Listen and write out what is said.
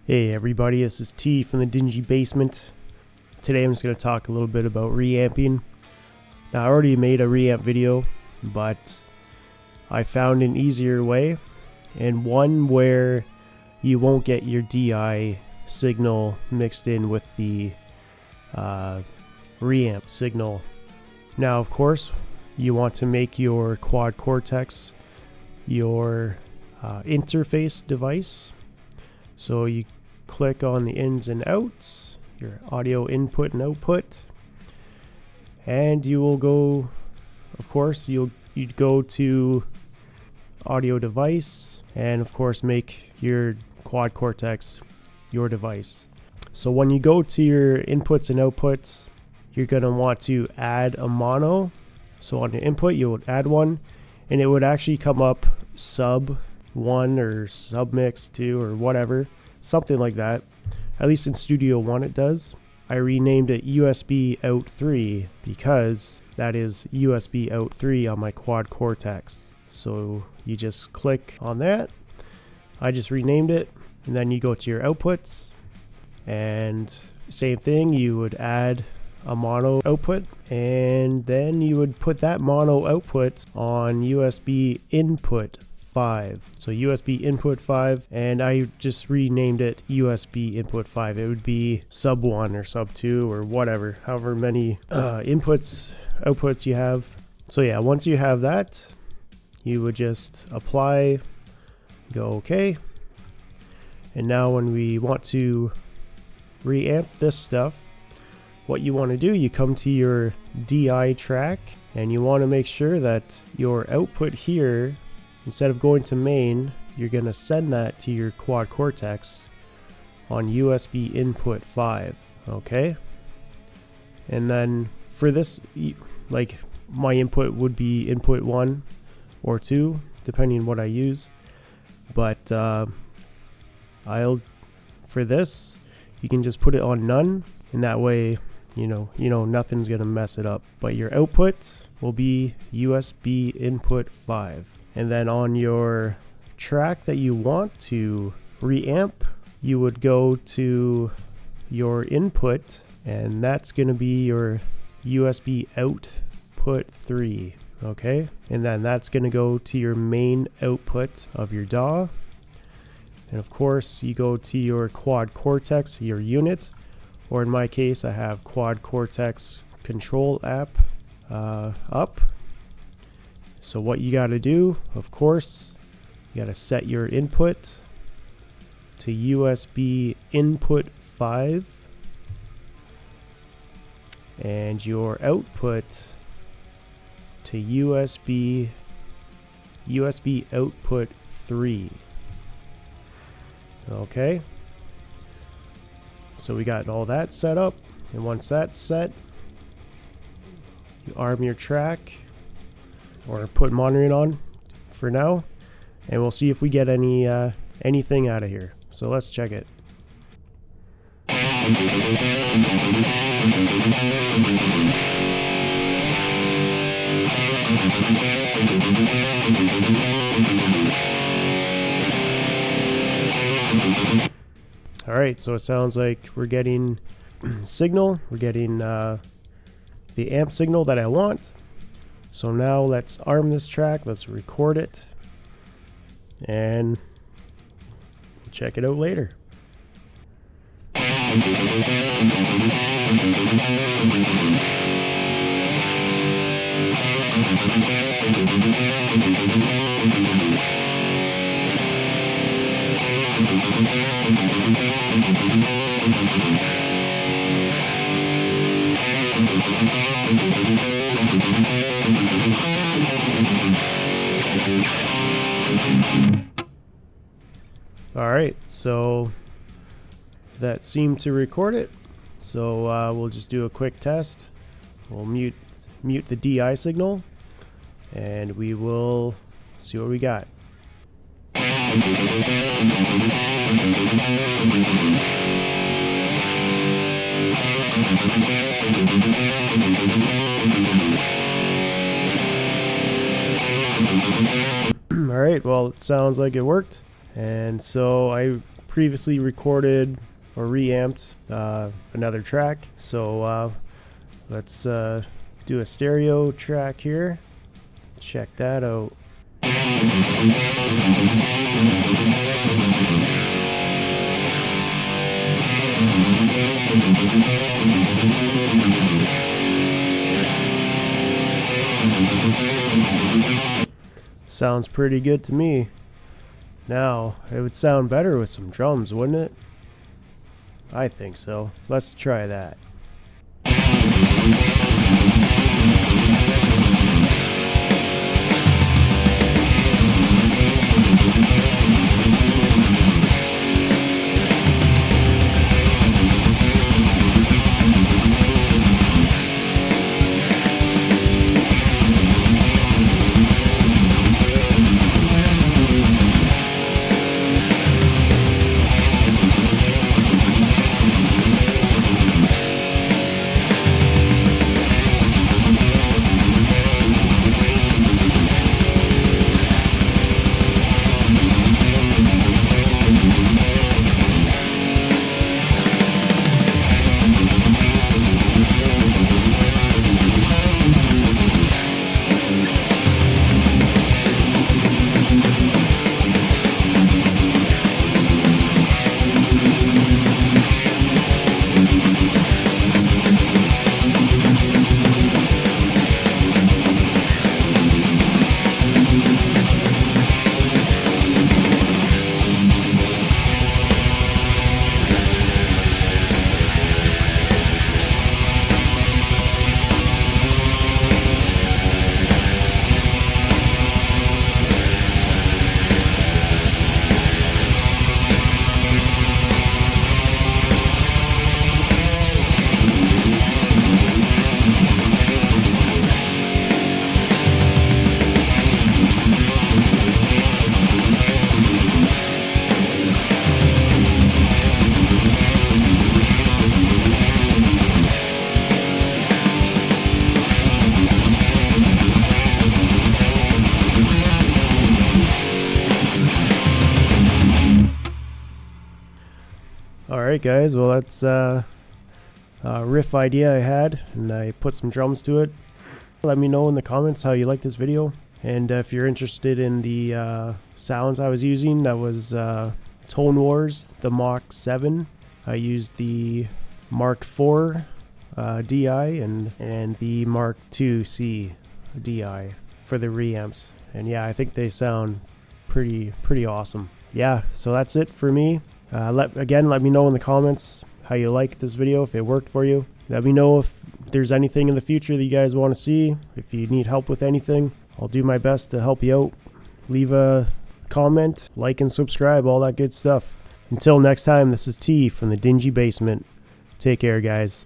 Hey everybody, this is T from the Dingy Basement. Today I'm just going to talk a little bit about reamping. Now I already made a reamp video, but I found an easier way, and one where you won't get your DI signal mixed in with the reamp signal. Now of course you want to make your quad Cortex your interface device. So you click on the ins and outs, your audio input and output, and you will go, of course, you'd go to audio device, and of course make your quad Cortex your device. So when you go to your inputs and outputs, you're going to want to add a mono. So on your input you would add one, and it would actually come up sub 1 or submix 2 or whatever, something like that. At least in Studio One it does. I renamed it USB out 3 because that is USB out 3 on my quad Cortex. So you just click on that. I just renamed it, and then you go to your outputs, and same thing, you would add a mono output, and then you would put that mono output on USB input 5. So USB input 5, and I just renamed it USB input 5. It would be sub 1 or sub 2 or whatever, however many outputs you have. So yeah, once you have that, you would just apply, go OK. And now when we want to reamp this stuff, what you want to do, you come to your DI track, and you want to make sure that your output here, instead of going to main, you're going to send that to your quad Cortex on USB input 5, okay? And then for this, like my input would be input 1 or 2, depending on what I use. But for this, you can just put it on none, and that way, you know nothing's going to mess it up. But your output will be USB input 5. And then on your track that you want to reamp, you would go to your input, and that's going to be your USB output 3, okay? And then that's going to go to your main output of your DAW. And of course, you go to your quad Cortex, your unit, or in my case, I have quad Cortex control app up. So what you got to do, of course, you got to set your input to USB input 5 and your output to USB output 3. Okay. So we got all that set up, and once that's set, you arm your track, or put monitoring on for now, and we'll see if we get anything out of here. So let's check it. Alright, so it sounds like we're getting signal, we're getting the amp signal that I want. So now let's arm this track, let's record it, and check it out later. Alright, so that seemed to record it. So we'll just do a quick test. We'll mute the DI signal, and we will see what we got. Alright, well, it sounds like it worked. And so I previously recorded or reamped another track. So let's do a stereo track here. Check that out. Sounds pretty good to me. Now, it would sound better with some drums, wouldn't it? I think so. Let's try that. Alright guys, well that's a riff idea I had, and I put some drums to it. Let me know in the comments how you like this video, and if you're interested in the sounds I was using, that was Tone Wars, the Mach 7. I used the Mark 4 DI and the Mark 2C DI for the reamps, and yeah, I think they sound pretty awesome. Yeah, so that's it for me. Let me know in the comments how you like this video, if it worked for you. Let me know if there's anything in the future that you guys want to see. If you need help with anything, I'll do my best to help you out. Leave a comment, like and subscribe, all that good stuff. Until next time, this is T from the Dingy Basement. Take care, guys.